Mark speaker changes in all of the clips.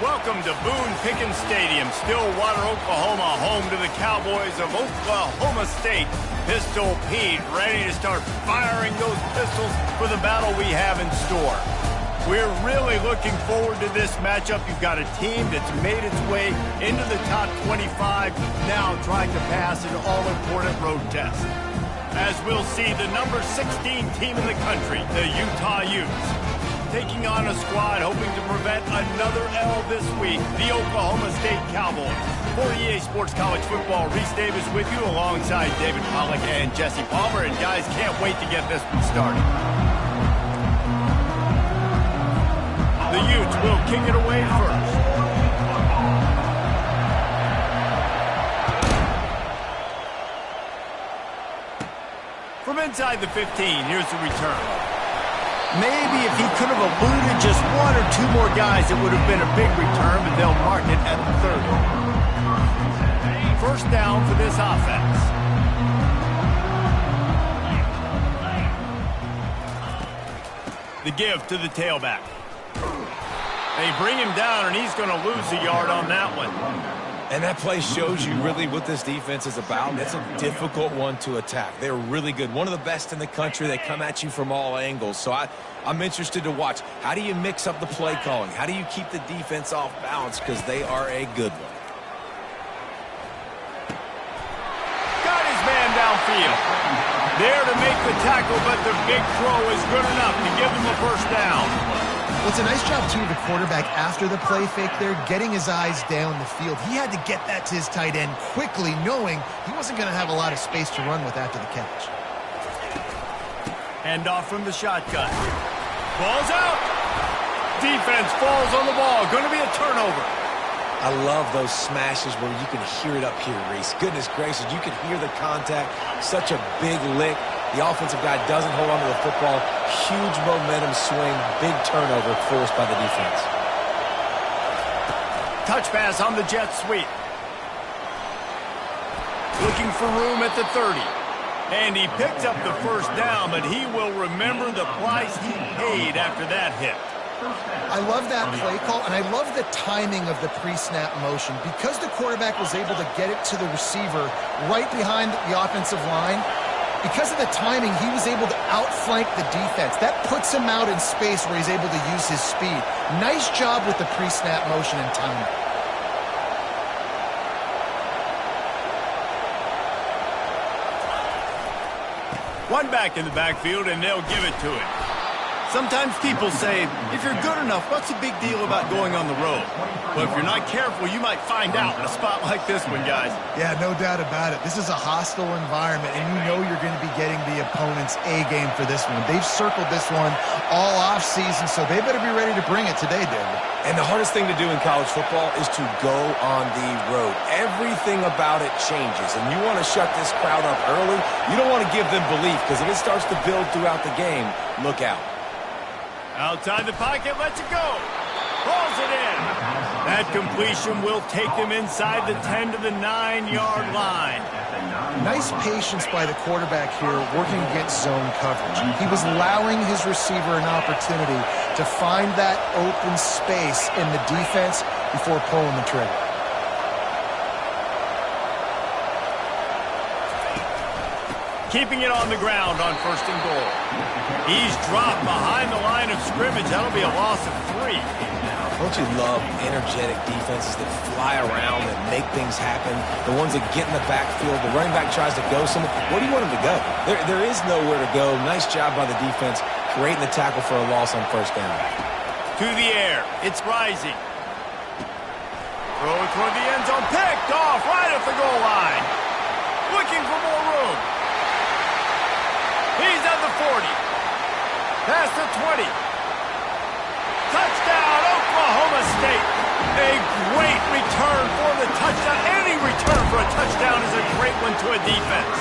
Speaker 1: Welcome to Boone Pickens Stadium, Stillwater, Oklahoma, home to the Cowboys of Oklahoma State. Pistol Pete ready to start firing those pistols for the battle we have in store. We're really looking forward to this matchup. You've got a team that's made its way into the top 25, now trying to pass an all-important road test. As we'll see, the number 16 team in the country, the Utah Utes, taking on a squad hoping to prevent another L this week, the Oklahoma State Cowboys. For EA Sports College Football, Reese Davis with you alongside David Pollack and Jesse Palmer. And guys, can't wait to get this one started. The Utes will kick it away first. From inside the 15, here's the return. Maybe if he could have eluded just one or two more guys, it would have been a big return, but they'll mark it at the 30. First down for this offense. The give to the tailback. They bring him down, and he's going to lose a yard on that one.
Speaker 2: And that play shows you really what this defense is about. It's a difficult one to attack. They're really good. One of the best in the country. They come at you from all angles. So I'm interested to watch. How do you mix up the play calling? How do you keep the defense off balance? Because they are a good one.
Speaker 1: Got his man downfield. There to make the tackle, but the big throw is good enough to give them a first down.
Speaker 3: Well, it's a nice job, too, of the quarterback after the play fake there, getting his eyes down the field. He had to get that to his tight end quickly, knowing he wasn't going to have a lot of space to run with after the catch.
Speaker 1: Hand off from the shotgun. Ball's out. Defense falls on the ball. Going to be a turnover.
Speaker 2: I love those smashes where you can hear it up here, Reese. Goodness gracious, you can hear the contact. Such a big lick. The offensive guy doesn't hold on to the football. Huge momentum swing. Big turnover forced by the defense.
Speaker 1: Touch pass on the jet sweep. Looking for room at the 30. And he picked up the first down, but he will remember the price he paid after that hit.
Speaker 3: I love that play call, and I love the timing of the pre-snap motion. Because the quarterback was able to get it to the receiver right behind the offensive line, because of the timing, he was able to outflank the defense. That puts him out in space where he's able to use his speed. Nice job with the pre-snap motion and timing.
Speaker 1: One back in the backfield, and they'll give it to him. Sometimes people say, if you're good enough, what's the big deal about going on the road? But if you're not careful, you might find out in a spot like this one, guys.
Speaker 3: Yeah, no doubt about it. This is a hostile environment, and you know you're going to be getting the opponent's A-game for this one. They've circled this one all offseason, so they better be ready to bring it today, David.
Speaker 2: And the hardest thing to do in college football is to go on the road. Everything about it changes, and you want to shut this crowd up early. You don't want to give them belief, because if it starts to build throughout the game, look out.
Speaker 1: Outside the pocket, lets it go. Balls it in. That completion will take them inside the 10 to the 9-yard line.
Speaker 3: Nice patience by the quarterback here working against zone coverage. He was allowing his receiver an opportunity to find that open space in the defense before pulling the trigger.
Speaker 1: Keeping it on the ground on 1st and goal. He's dropped behind the line of scrimmage. That'll be a loss of 3.
Speaker 2: Don't you love energetic defenses that fly around and make things happen? The ones that get in the backfield, the running back tries to go somewhere. Where do you want him to go? There is nowhere to go. Nice job by the defense creating the tackle for a loss on 1st down.
Speaker 1: To the air. It's rising. Throw it toward the end zone. Picked off right at the goal line. Looking for more room. He's at the 40. Past the 20. Touchdown, Oklahoma State. A great return for the touchdown. Any return for a touchdown is a great one to a defense.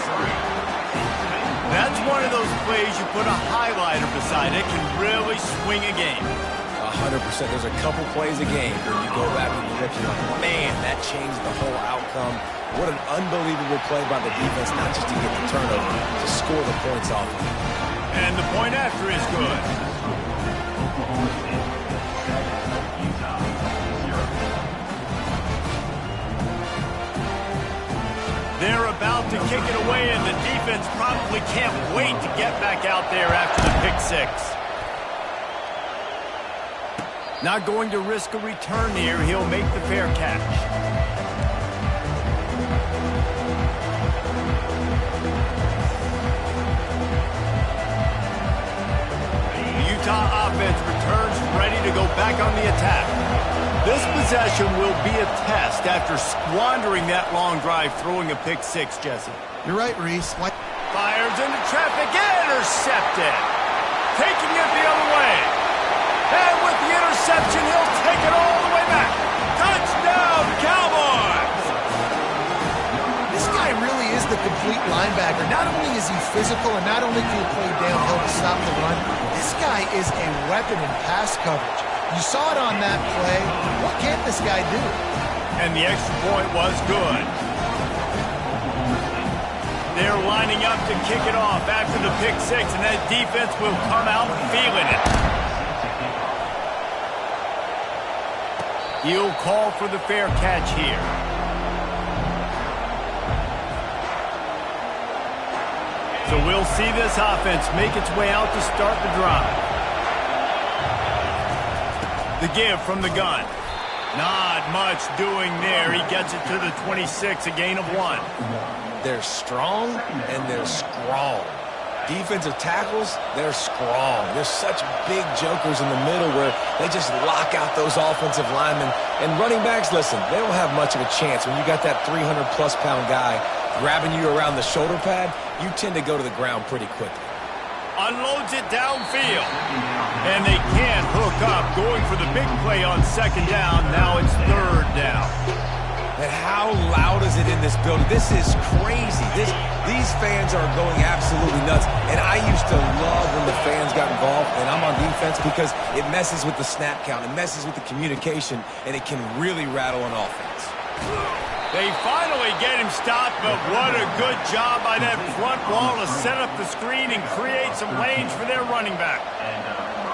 Speaker 1: That's one of those plays you put a highlighter beside it, can really swing a game.
Speaker 2: 100%. There's a couple plays a game where you go back and you look and you're like, man, that changed the whole outcome. What an unbelievable play by the defense, not just to get the turnover, to score the points off of it.
Speaker 1: And the point after is good. They're about to kick it away, and the defense probably can't wait to get back out there after the pick six. Not going to risk a return here. He'll make the fair catch. Utah offense returns ready to go back on the attack. This possession will be a test after squandering that long drive throwing a pick six, Jesse.
Speaker 3: You're right, Reese.
Speaker 1: Fires into traffic, intercepted. Taking it the other way. And with the interception, he'll take it all the way back. Touchdown, Cowboys!
Speaker 3: This guy really is the complete linebacker. Not only is he physical and not only can he play downhill to stop the run, this guy is a weapon in pass coverage. You saw it on that play. What can't this guy do?
Speaker 1: And the extra point was good. They're lining up to kick it off after the pick six, and that defense will come out feeling it. He'll call for the fair catch here. So we'll see this offense make its way out to start the drive. The give from the gun. Not much doing there. He gets it to the 26, a gain of 1.
Speaker 2: They're strong and they're strong. Defensive tackles, they're strong. There's such big jokers in the middle where they just lock out those offensive linemen. And running backs, listen, they don't have much of a chance. When you got that 300-plus pound guy grabbing you around the shoulder pad, you tend to go to the ground pretty quickly.
Speaker 1: Unloads it downfield. And they can't hook up. Going for the big play on second down. Now it's third down.
Speaker 2: And how loud is it in this building? This is crazy. These fans are going absolutely nuts. And I used to love when the fans got involved, and I'm on defense, because it messes with the snap count. It messes with the communication, and it can really rattle an offense.
Speaker 1: They finally get him stopped, but what a good job by that front wall to set up the screen and create some lanes for their running back.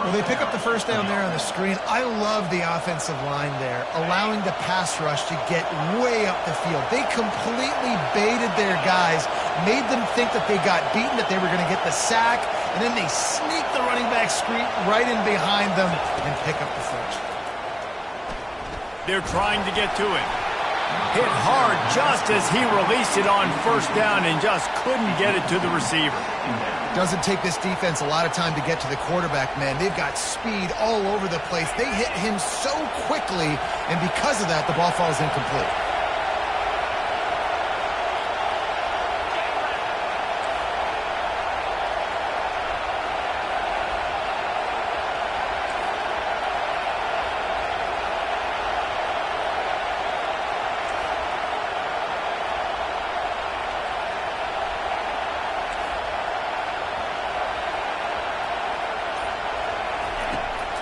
Speaker 3: Well, they pick up the first down there on the screen. I love the offensive line there, allowing the pass rush to get way up the field. They completely baited their guys, made them think that they got beaten, that they were going to get the sack, and then they sneak the running back screen right in behind them and pick up the first.
Speaker 1: They're trying to get to it. Hit hard just as he released it on first down and just couldn't get it to the receiver.
Speaker 3: Doesn't take this defense a lot of time to get to the quarterback, man. They've got speed all over the place. They hit him so quickly, and because of that, the ball falls incomplete.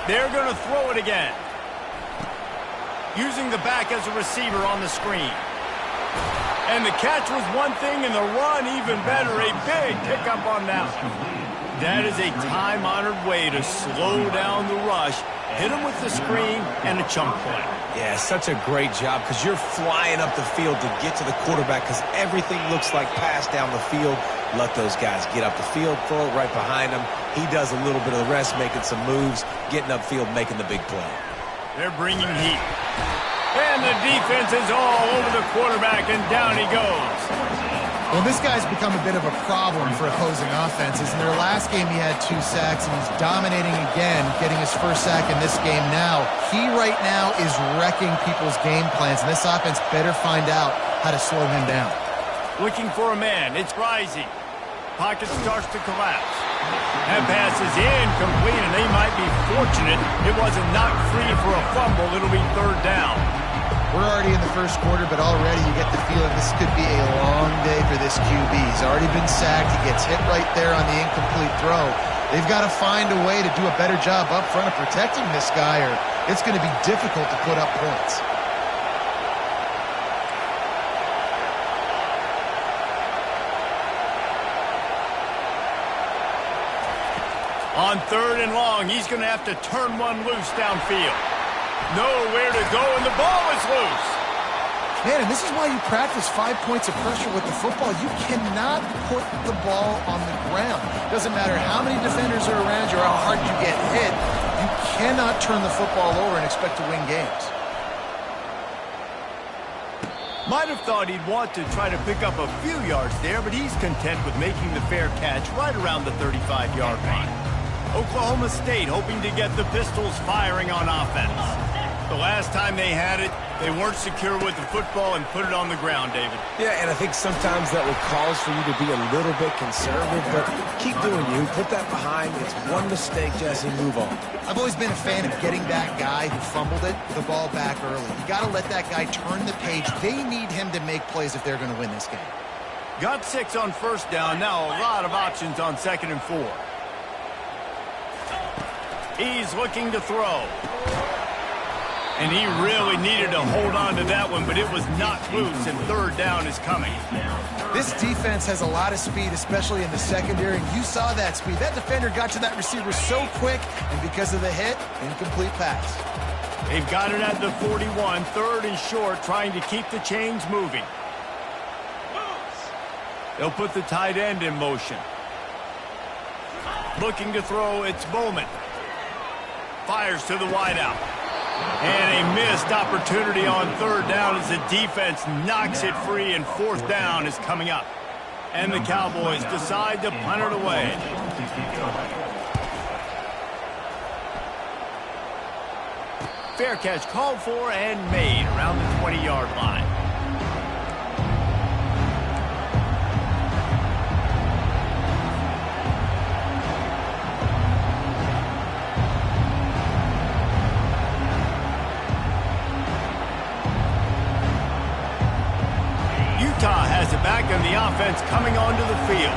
Speaker 1: They're going to throw it again. Using the back as a receiver on the screen. And the catch was one thing, and the run even better. A big pickup on that one. That is a time-honored way to slow down the rush, hit him with the screen, and a chunk play.
Speaker 2: Yeah, such a great job, because you're flying up the field to get to the quarterback, because everything looks like pass down the field. Let those guys get up the field, throw it right behind him. He does a little bit of the rest, making some moves, getting upfield, making the big play.
Speaker 1: They're bringing heat. And the defense is all over the quarterback, and down he goes.
Speaker 3: Well, this guy's become a bit of a problem for opposing offenses. In their last game, he had 2 sacks, and he's dominating again, getting his first sack in this game now. He right now is wrecking people's game plans, and this offense better find out how to slow him down.
Speaker 1: Looking for a man. It's rising. Pocket starts to collapse. That pass is incomplete, and they might be fortunate it wasn't knocked free for a fumble. It'll be third down.
Speaker 3: We're already in the first quarter, but already you get the feeling this could be a long day for this QB. He's already been sacked. He gets hit right there on the incomplete throw. They've got to find a way to do a better job up front of protecting this guy, or it's going to be difficult to put up points.
Speaker 1: On third and long, he's going to have to turn one loose downfield. Nowhere to go, and the ball is loose.
Speaker 3: Man, and this is why you practice 5 points of pressure with the football. You cannot put the ball on the ground. Doesn't matter how many defenders are around you or how hard you get hit. You cannot turn the football over and expect to win games.
Speaker 1: Might have thought he'd want to try to pick up a few yards there, but he's content with making the fair catch right around the 35-yard line. Oklahoma State hoping to get the Pistols firing on offense. The last time they had it, they weren't secure with the football and put it on the ground, David.
Speaker 2: Yeah, and I think sometimes that will cause for you to be a little bit conservative, but keep doing you. Put that behind. It's one mistake, Jesse. Move on.
Speaker 3: I've always been a fan of getting that guy who fumbled it, the ball back early. You got to let that guy turn the page. They need him to make plays if they're going to win this game.
Speaker 1: Got 6 on first down. Now a lot of options on 2nd and 4. He's looking to throw. And he really needed to hold on to that one, but it was not loose, and 3rd down is coming.
Speaker 3: This defense has a lot of speed, especially in the secondary, and you saw that speed. That defender got to that receiver so quick, and because of the hit, incomplete pass.
Speaker 1: They've got it at the 41, 3rd and short, trying to keep the chains moving. They'll put the tight end in motion. Looking to throw, it's Bowman. Fires to the wideout. And a missed opportunity on 3rd down as the defense knocks it free, and 4th down is coming up. And the Cowboys decide to punt it away. Fair catch called for and made around the 20-yard line. Utah has it back, and the offense coming onto the field.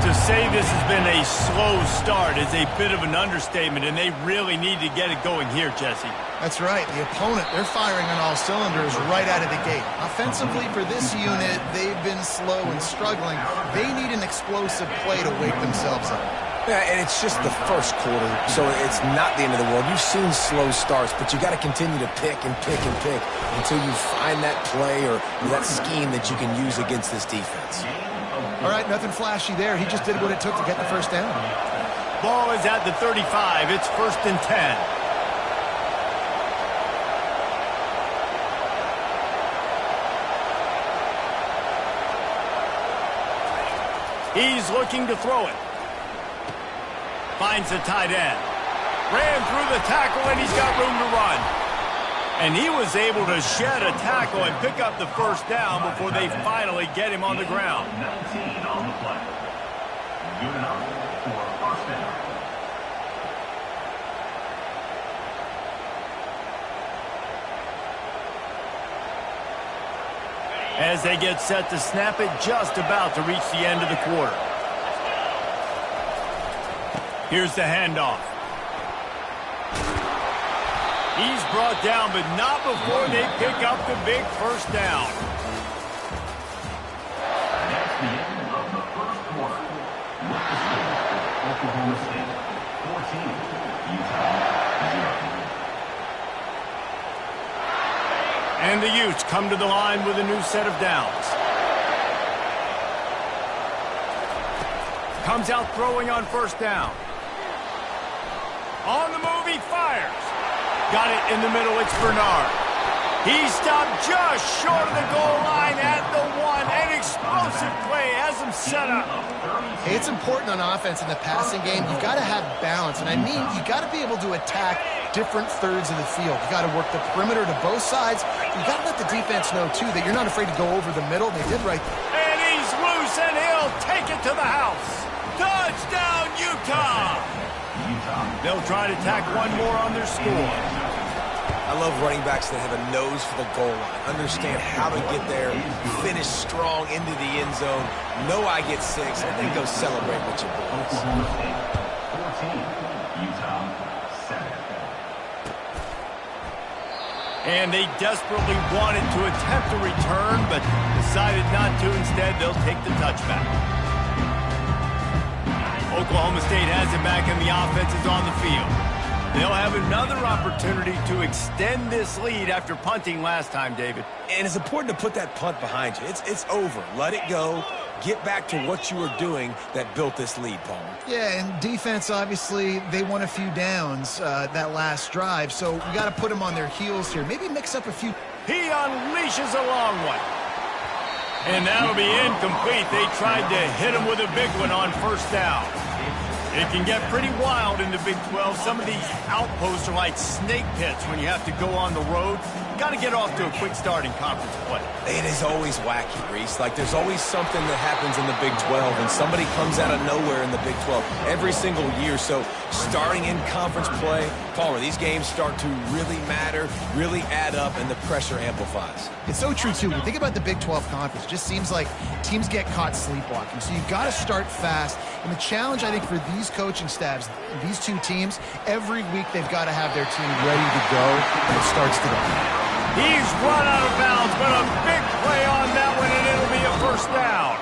Speaker 1: To say this has been a slow start is a bit of an understatement, and they really need to get it going here, Jesse.
Speaker 3: That's right. The opponent, they're firing on all cylinders right out of the gate. Offensively, for this unit, they've been slow and struggling. They need an explosive play to wake themselves up.
Speaker 2: Yeah, and it's just the first quarter, so it's not the end of the world. You've seen slow starts, but you got to continue to pick and pick and pick until you find that play or that scheme that you can use against this defense.
Speaker 3: All right, nothing flashy there. He just did what it took to get the first down.
Speaker 1: Ball is at the 35. It's 1st and 10. He's looking to throw it. Finds the tight end. Ran through the tackle, and he's got room to run. And he was able to shed a tackle and pick up the first down before they finally get him on the ground.
Speaker 4: 19 on the play. Good enough for first down.
Speaker 1: As they get set to snap it, just about to reach the end of the quarter. Here's the handoff. He's brought down, but not before they pick up the big first down.
Speaker 4: That's the end of the first quarter. Oklahoma State 14, Utah 0.
Speaker 1: And the Utes come to the line with a new set of downs. Comes out throwing on first down. On the move, he fires. Got it in the middle, it's Bernard. He stopped just short of the goal line at the 1. An explosive play has him set up.
Speaker 3: Hey, it's important on offense in the passing game. You've got to have balance, and I mean you got to be able to attack different thirds of the field. You got to work the perimeter to both sides. You got to let the defense know, too, that you're not afraid to go over the middle. They did right there.
Speaker 1: And he's loose, and he'll take it to the house. Touchdown, Utah! They'll try to tack one more on their score.
Speaker 2: I love running backs that have a nose for the goal line. Understand how to get there, finish strong into the end zone, know I get 6, and then go celebrate with your boys.
Speaker 4: Oklahoma State 14, Utah 7.
Speaker 1: And they desperately wanted to attempt a return, but decided not to. Instead, they'll take the touchback. Oklahoma State has it back, and the offense is on the field. They'll have another opportunity to extend this lead after punting last time, David.
Speaker 2: And it's important to put that punt behind you. It's over. Let it go. Get back to what you were doing that built this lead, Palmer.
Speaker 3: Yeah, and defense, obviously, they won a few downs that last drive, so we got to put them on their heels here. Maybe mix up a few.
Speaker 1: He unleashes a long one. And that'll be incomplete. They tried to hit him with a big one on first down. It can get pretty wild in the Big 12. Some of these outposts are like snake pits when you have to go on the road. Got to get off to a quick start in conference play.
Speaker 2: It is always wacky, Reese. Like, there's always something that happens in the Big 12, and somebody comes out of nowhere in the Big 12 every single year. So starting in conference play, Palmer, these games start to really matter, really add up, and the pressure amplifies.
Speaker 3: It's so true, too. When you think about the Big 12 conference, it just seems like teams get caught sleepwalking. So you've got to start fast. And the challenge, I think, for these coaching staffs, these two teams, every week they've got to have their team ready to go, and it starts today.
Speaker 1: He's run out of bounds, but a big play on that one, and it'll be a first down.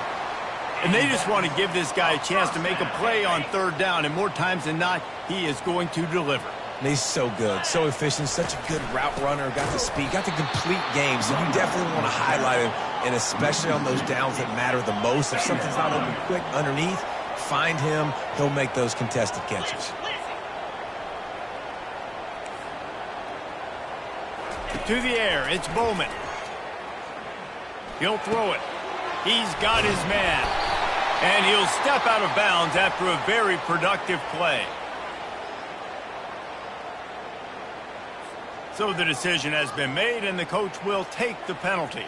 Speaker 1: And they just want to give this guy a chance to make a play on third down, and more times than not, he is going to deliver.
Speaker 2: And he's so good, so efficient, such a good route runner, got the speed, got the complete game, so you definitely want to highlight him, and especially on those downs that matter the most. If something's not open quick underneath, find him, he'll make those contested catches.
Speaker 1: To the air, it's Bowman. He'll throw it. He's got his man. And he'll step out of bounds after a very productive play. So the decision has been made, and the coach will take the penalty.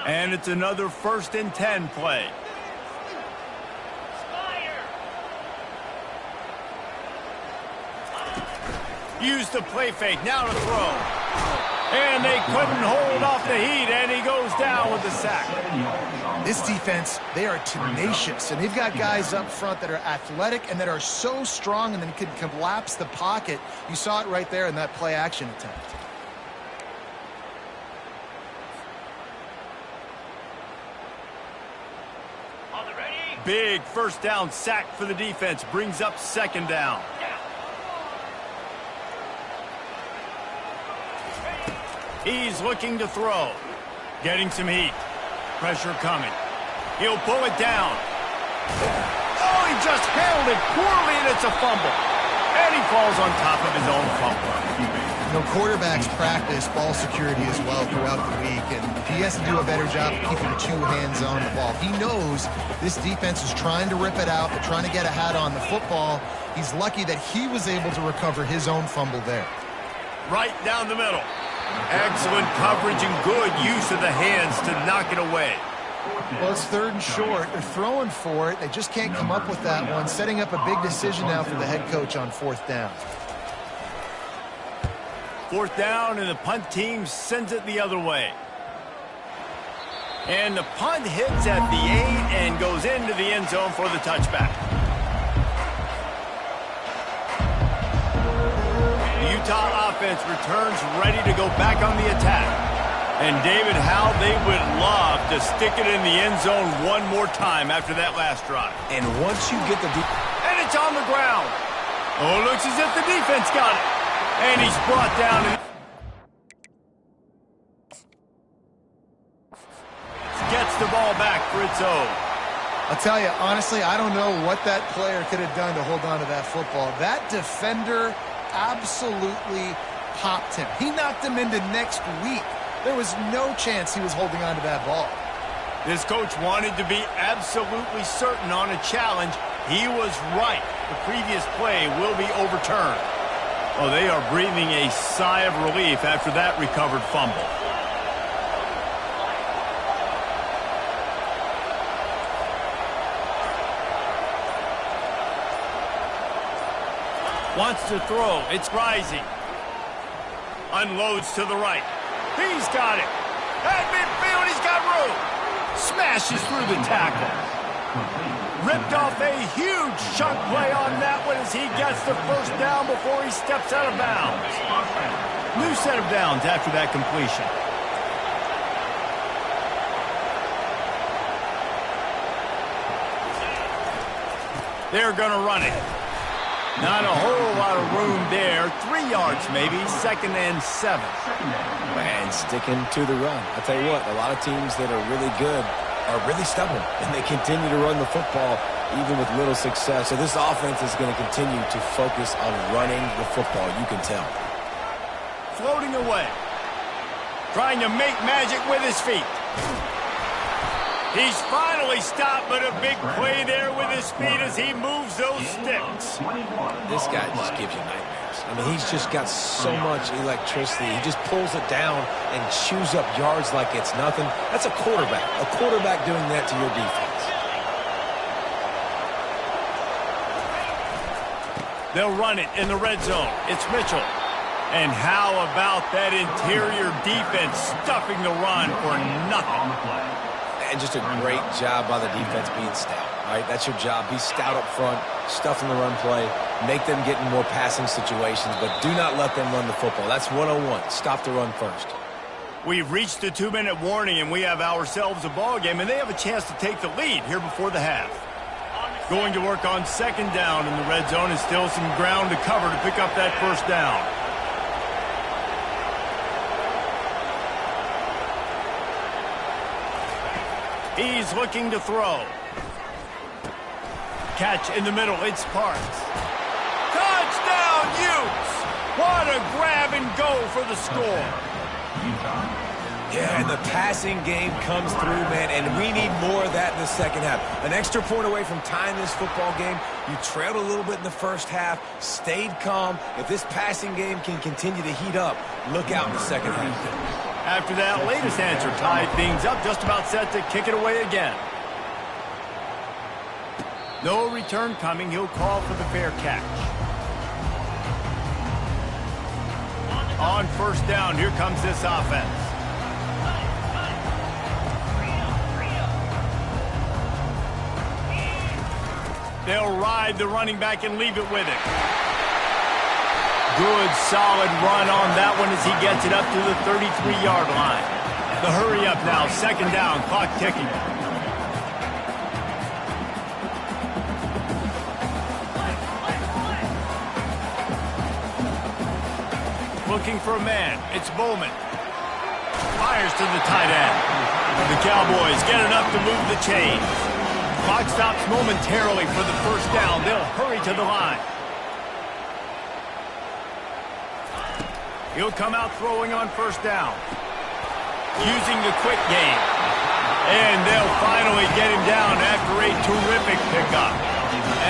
Speaker 1: And it's another 1st and 10 play. Use the play fake, now to throw. And they couldn't hold off the heat, and he goes down with the sack.
Speaker 3: This defense, they are tenacious, and they've got guys up front that are athletic and that are so strong and then can collapse the pocket. You saw it right there in that play-action attempt.
Speaker 1: Big first down sack for the defense, brings up 2nd down. He's looking to throw. Getting some heat. Pressure coming. He'll pull it down. Oh, he just handled it poorly, and it's a fumble. And he falls on top of his own fumble.
Speaker 3: You know, quarterbacks practice ball security as well throughout the week, and he has to do a better job of keeping 2 hands on the ball. He knows this defense is trying to rip it out. They're trying to get a hat on the football. He's lucky that he was able to recover his own fumble there.
Speaker 1: Right down the middle. Excellent coverage and good use of the hands to knock it away.
Speaker 3: Well, it's 3rd and short. They're throwing for it. They just can't come up with that one. Setting up a big decision now for the head coach on 4th down.
Speaker 1: 4th down, and the punt team sends it the other way. And the punt hits at the 8 and goes into the end zone for the touchback. Utah offense returns ready to go back on the attack. And David, how they would love to stick it in the end zone one more time after that last drive.
Speaker 2: And once you get the...
Speaker 1: And it's on the ground. Oh, looks as if the defense got it. And he's brought down. Gets the ball back for its own.
Speaker 3: I'll tell you, honestly, I don't know what that player could have done to hold on to that football. That defender absolutely popped him. He knocked him into next week. There was no chance he was holding on to that ball.
Speaker 1: This coach wanted to be absolutely certain on a challenge. He was right. The previous play will be overturned. Oh, they are breathing a sigh of relief after that recovered fumble. Wants to throw. It's rising. Unloads to the right. He's got it. At midfield, he's got room. Smashes through the tackle. Ripped off a huge chunk play on that one as he gets the first down before he steps out of bounds. New set of downs after that completion. They're going to run it. Not a whole lot of room there. 3 yards maybe, 2nd and 7.
Speaker 2: And sticking to the run. I'll tell you what, a lot of teams that are really good are really stubborn, and they continue to run the football even with little success. So this offense is going to continue to focus on running the football, you can tell.
Speaker 1: Floating away. Trying to make magic with his feet. He's finally stopped, but a big play there with his feet as he moves those sticks.
Speaker 2: This guy just gives you nightmares. I mean, he's just got so much electricity. He just pulls it down and chews up yards like it's nothing. That's a quarterback. A quarterback doing that to your defense.
Speaker 1: They'll run it in the red zone. It's Mitchell. And how about that interior defense stuffing the run for nothing?
Speaker 2: And just a great job by the defense being stout. All right, that's your job. Be stout up front, stuff in the run play, make them get in more passing situations, but do not let them run the football. That's 101. Stop the run first.
Speaker 1: We've reached the 2-minute warning, and we have ourselves a ball game, and they have a chance to take the lead here before the half. Going to work on 2nd down in the red zone, and still some ground to cover to pick up that 1st down. He's looking to throw. Catch in the middle. It's Parks. Touchdown, Utes! What a grab and go for the score.
Speaker 2: Yeah, and the passing game comes through, man, and we need more of that in the second half. An extra point away from tying this football game. You trailed a little bit in the first half, stayed calm. If this passing game can continue to heat up, look out in the second half.
Speaker 1: After that latest answer tied things up, just about set to kick it away again. No return coming. He'll call for the fair catch. On 1st down, here comes this offense. They'll ride the running back and leave it with him. Good, solid run on that one as he gets it up to the 33-yard line. The hurry up now, 2nd down, clock ticking. Looking for a man, it's Bowman. Fires to the tight end. The Cowboys get enough to move the chains. Clock stops momentarily for the 1st down. They'll hurry to the line. He'll come out throwing on 1st down. Using the quick game. And they'll finally get him down after a terrific pickup.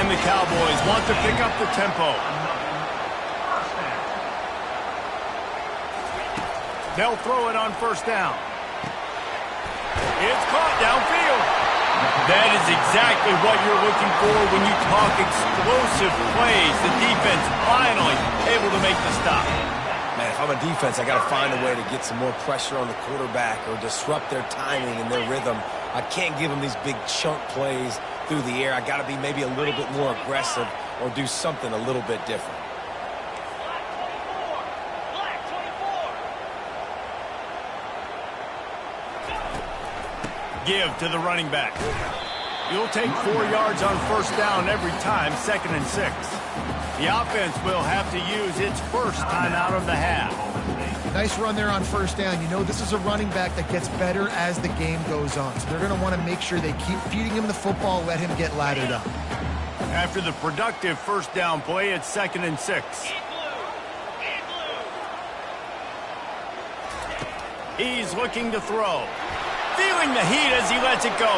Speaker 1: And the Cowboys want to pick up the tempo. They'll throw it on 1st down. It's caught downfield. That is exactly what you're looking for when you talk explosive plays. The defense finally able to make the stop.
Speaker 2: Man, if I'm a defense, I got to find a way to get some more pressure on the quarterback or disrupt their timing and their rhythm. I can't give them these big chunk plays through the air. I got to be maybe a little bit more aggressive or do something a little bit different.
Speaker 1: Give to the running back. You'll take 4 yards on 1st down every time, 2nd and 6. The offense will have to use its 1st timeout of the half.
Speaker 3: Nice run there on 1st down. You know, this is a running back that gets better as the game goes on. So they're going to want to make sure they keep feeding him the football, let him get laddered up.
Speaker 1: After the productive 1st down play, it's 2nd and 6. He's looking to throw. Feeling the heat as he lets it go.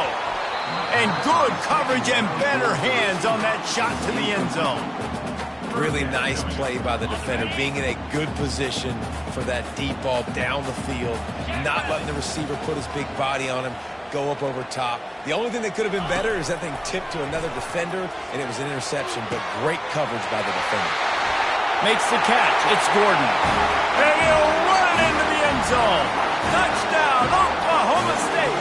Speaker 1: And good coverage and better hands on that shot to the end zone.
Speaker 2: Really nice play by the defender, being in a good position for that deep ball down the field, not letting the receiver put his big body on him, go up over top. The only thing that could have been better is that thing tipped to another defender, and it was an interception, but great coverage by the defender.
Speaker 1: Makes the catch. It's Gordon. And he'll run it into the end zone. Touchdown, Oklahoma State.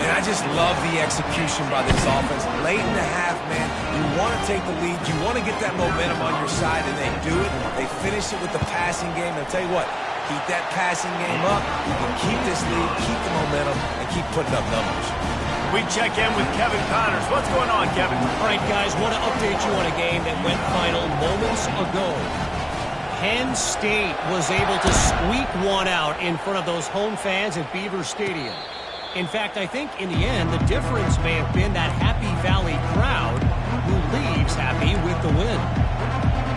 Speaker 2: And I just love the execution by this offense. Late in the half, man, you want to take the lead. You want to get that momentum on your side, and they do it. They finish it with the passing game. And I'll tell you what, keep that passing game up. You can keep this lead, keep the momentum, and keep putting up numbers.
Speaker 1: We check in with Kevin Connors. What's going on, Kevin?
Speaker 5: All right, guys, want to update you on a game that went final moments ago. Penn State was able to squeak one out in front of those home fans at Beaver Stadium. In fact, I think in the end, the difference may have been that Happy Valley crowd who leaves happy with the win.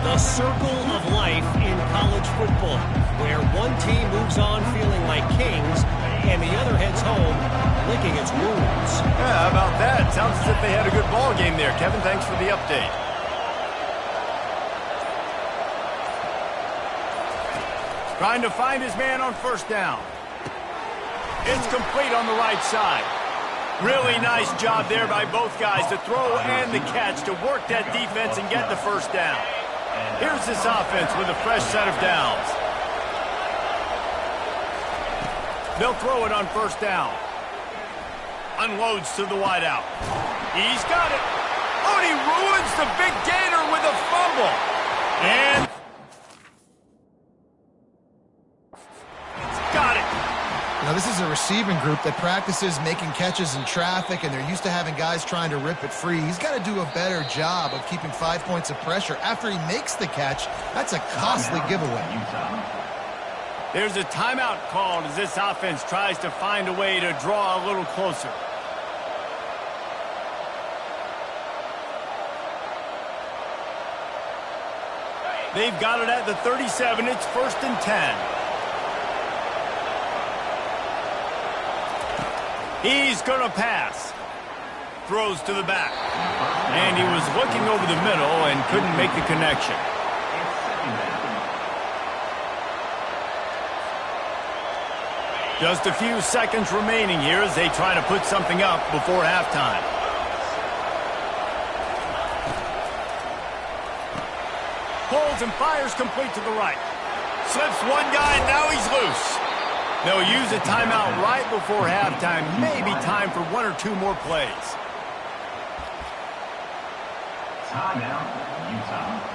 Speaker 5: The circle of life in college football, where one team moves on feeling like kings and the other heads home licking its wounds.
Speaker 1: Yeah, how about that? Sounds as if they had a good ball game there. Kevin, thanks for the update. Trying to find his man on first down. It's complete on the right side. Really nice job there by both guys, the throw and the catch, to work that defense and get the first down. Here's this offense with a fresh set of downs. They'll throw it on first down. Unloads to the wideout. He's got it. Oh, and he ruins the big gator with a fumble. And got it.
Speaker 3: Now, this is a receiving group that practices making catches in traffic, and they're used to having guys trying to rip it free. He's got to do a better job of keeping 5 points of pressure after he makes the catch. That's a costly giveaway.
Speaker 1: There's a timeout called as this offense tries to find a way to draw a little closer. They've got it at the 37. It's 1st and 10. He's going to pass. Throws to the back. And he was looking over the middle and couldn't make the connection. Just a few seconds remaining here as they try to put something up before halftime. Pulls and fires complete to the right. Slips one guy, and now he's loose. They'll use a timeout right before halftime. Maybe time for 1 or 2 more plays.
Speaker 4: Timeout, Utah.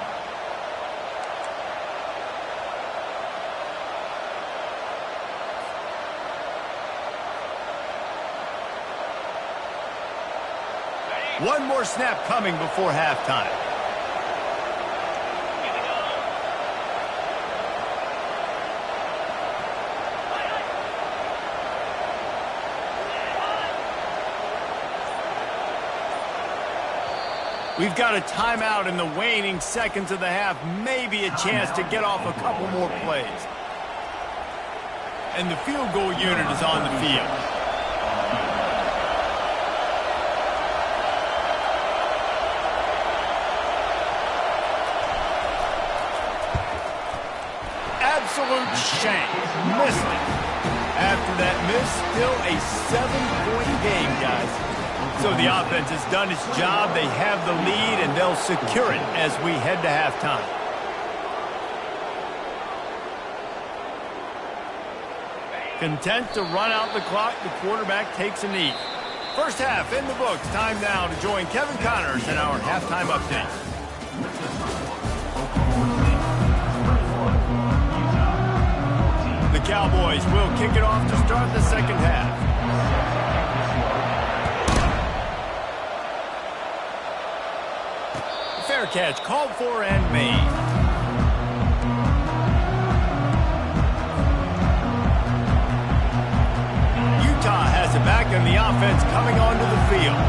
Speaker 1: One more snap coming before halftime. We've got a timeout in the waning seconds of the half. Maybe a chance to get off a couple more plays. And the field goal unit is on the field. Absolute shank. Missed it. After that miss, still a 7-point game, guys. So the offense has done its job. They have the lead, and they'll secure it as we head to halftime. Content to run out the clock, the quarterback takes a knee. First half in the books. Time now to join Kevin Connors in our halftime update. The Cowboys will kick it off to start the second half. Fair catch called for and made. Utah has it back and the offense coming onto the field.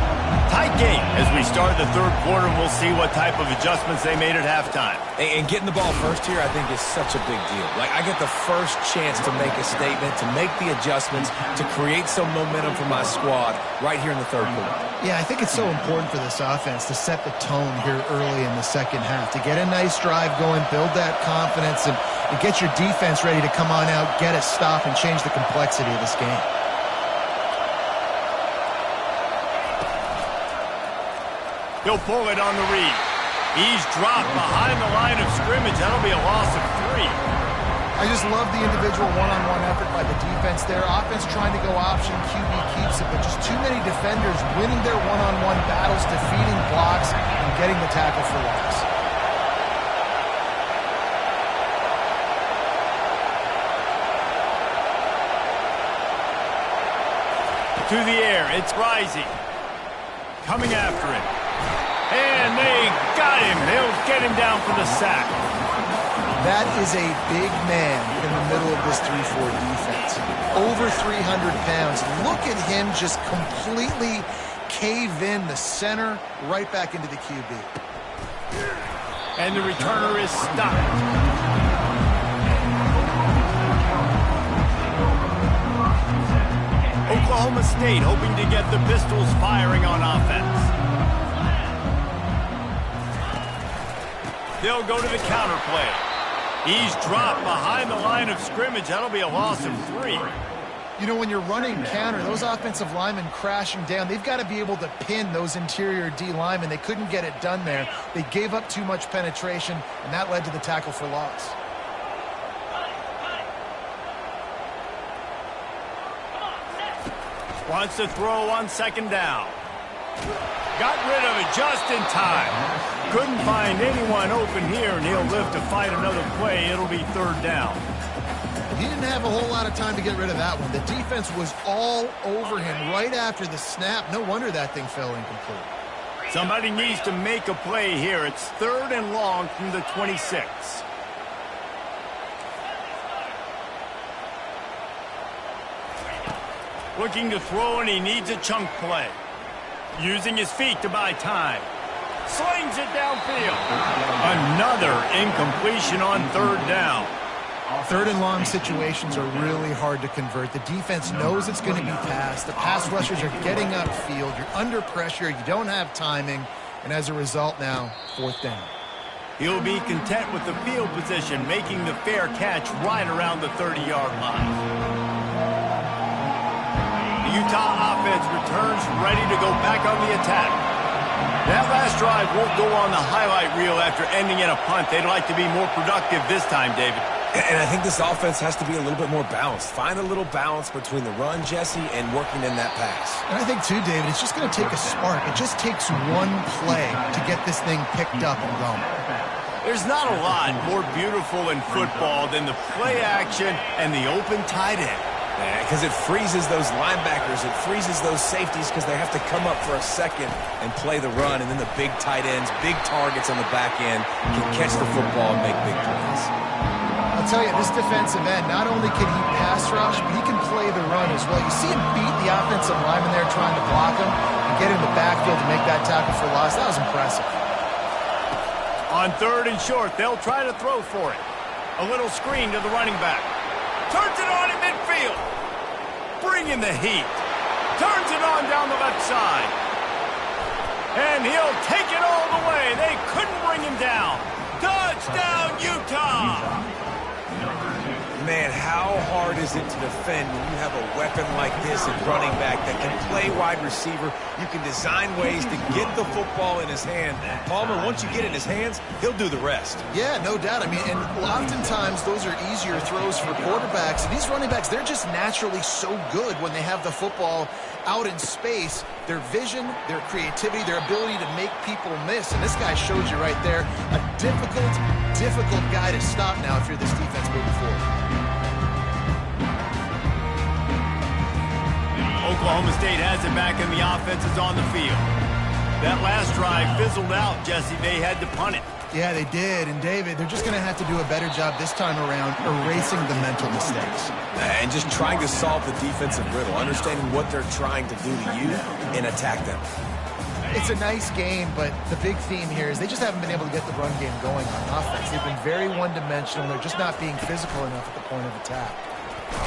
Speaker 1: Tight game as we start the third quarter. We'll see what type of adjustments they made at halftime.
Speaker 2: And getting the ball first here, I think, is such a big deal. Like, I get the first chance to make a statement, to make the adjustments, to create some momentum for my squad right here in the third quarter.
Speaker 3: Yeah, I think it's so important for this offense to set the tone here early in the second half, to get a nice drive going, build that confidence, and get your defense ready to come on out, get a stop, and change the complexity of this game.
Speaker 1: He'll pull it on the read. He's dropped behind the line of scrimmage. That'll be a loss of 3.
Speaker 3: I just love the individual one-on-one effort by the defense there. Offense trying to go option, QB keeps it, but just too many defenders winning their one-on-one battles, defeating blocks, and getting the tackle for loss.
Speaker 1: To the air, it's rising. coming after him. And they got him. They'll get him down for the sack.
Speaker 3: That is a big man in the middle of this 3-4 defense. Over 300 pounds. Look at him just completely cave in the center, right back into the QB.
Speaker 1: And the returner is stopped. Oklahoma State hoping to get the Pistols firing on offense. They'll go to the counter play. He's dropped behind the line of scrimmage. That'll be a loss of 3.
Speaker 3: You know, when you're running counter, those offensive linemen crashing down, they've got to be able to pin those interior D linemen. They couldn't get it done there. They gave up too much penetration, and that led to the tackle for loss.
Speaker 1: Wants to throw on second down. Got rid of it just in time. Couldn't find anyone open here, and he'll live to fight another play. It'll be third down.
Speaker 3: He didn't have a whole lot of time to get rid of that one. The defense was all over him right after the snap. No wonder that thing fell incomplete.
Speaker 1: Somebody needs to make a play here. It's third and long from the 26. Looking to throw, and he needs a chunk play. Using his feet to buy time. Slings it downfield. Another incompletion on third down.
Speaker 3: Third and long situations are really hard to convert. The defense knows it's going to be passed. The pass rushers are getting upfield. You're under pressure. You don't have timing. And as a result now, fourth down.
Speaker 1: He'll be content with the field position, making the fair catch right around the 30-yard line. The Utah offense returns ready to go back on the attack. That last drive won't go on the highlight reel after ending in a punt. They'd like to be more productive this time, David.
Speaker 2: And I think this offense has to be a little bit more balanced. Find a little balance between the run, Jesse, and working in that pass.
Speaker 3: And I think, too, David, it's just going to take a spark. It just takes one play to get this thing picked up and going.
Speaker 1: There's not a lot more beautiful in football than the play action and the open tight end.
Speaker 2: Because it freezes those linebackers. It freezes those safeties because they have to come up for a second and play the run. And then the big tight ends, big targets on the back end can catch the football and make big plays.
Speaker 3: I'll tell you, this defensive end, not only can he pass rush, but he can play the run as well. You see him beat the offensive lineman there trying to block him and get in the backfield to make that tackle for loss. That was impressive.
Speaker 1: On third and short, they'll try to throw for it. A little screen to the running back. Turns it on in midfield. Bringing the heat. Turns it on down the left side. And he'll take it all the way. They couldn't bring him down. Touchdown, Utah!
Speaker 2: Man, how hard is it to defend when you have a weapon like this at running back that can play wide receiver? You can design ways to get the football in his hand. Palmer, once you get it in his hands, he'll do the rest.
Speaker 3: Yeah, no doubt. I mean, and oftentimes those are easier throws for quarterbacks. And these running backs, they're just naturally so good when they have the football out in space. Their vision, their creativity, their ability to make people miss. And this guy showed you right there, a difficult guy to stop now if you're this defense moving forward.
Speaker 1: Oklahoma State has it back and the offense is on the field. That last drive fizzled out, Jesse. They had to punt it.
Speaker 3: Yeah, they did. And, David, they're just going to have to do a better job this time around erasing the mental mistakes.
Speaker 2: And just trying to solve the defensive riddle, understanding what they're trying to do to you and attack them.
Speaker 3: It's a nice game, but the big theme here is they just haven't been able to get the run game going on offense. They've been very one-dimensional. They're just not being physical enough at the point of attack.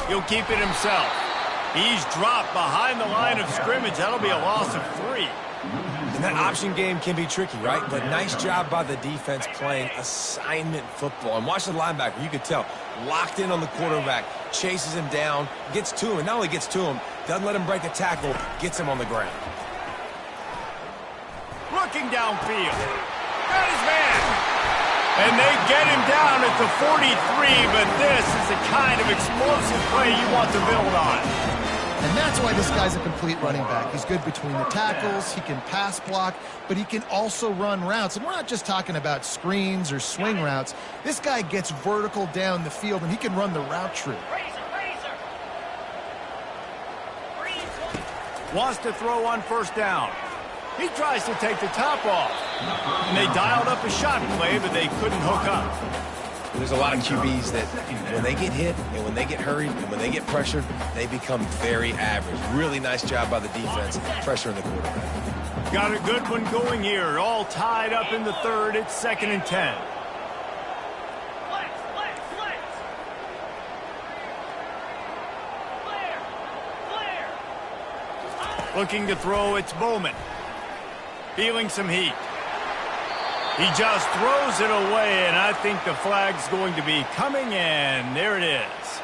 Speaker 1: He'll keep it himself. He's dropped behind the line of scrimmage. That'll be a loss of 3.
Speaker 2: And that option game can be tricky, right? But nice job by the defense playing assignment football. And watch the linebacker. You could tell. Locked in on the quarterback. Chases him down. Gets to him. And not only gets to him, doesn't let him break a tackle. Gets him on the ground.
Speaker 1: Looking downfield. Got his man. And they get him down at the 43. But this is the kind of explosive play you want to build on.
Speaker 3: And that's why this guy's a complete running back. He's good between the tackles, he can pass block, but he can also run routes. And we're not just talking about screens or swing routes. This guy gets vertical down the field, and he can run the route tree.
Speaker 1: Wants to throw on first down. He tries to take the top off. And they dialed up a shot play, but they couldn't hook up.
Speaker 2: There's a lot of QBs that when they get hit and when they get hurried and when they get pressured, they become very average. Really nice job by the defense pressuring the quarterback.
Speaker 1: Got a good one going here. All tied up in the third. It's 2nd and 10. Looking to throw, it's Bowman. Feeling some heat. He just throws it away, and I think the flag's going to be coming in. There it is.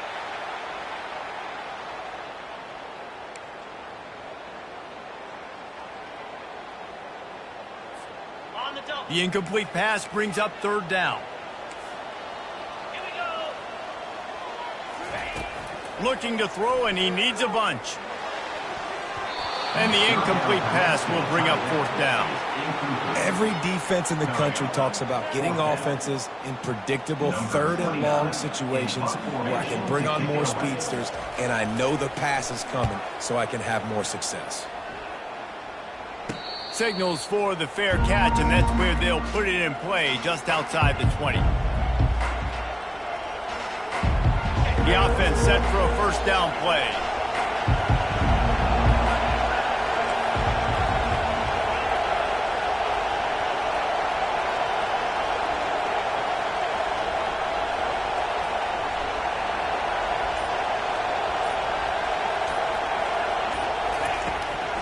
Speaker 1: The incomplete pass brings up 3rd down. Here we go. Looking to throw, and he needs a bunch. And the incomplete pass will bring up 4th down.
Speaker 2: Every defense in the country talks about getting offenses in predictable 3rd and long situations where I can bring on more speedsters and I know the pass is coming so I can have more success.
Speaker 1: Signals for the fair catch, and that's where they'll put it in play just outside the 20. The offense set for a 1st down play.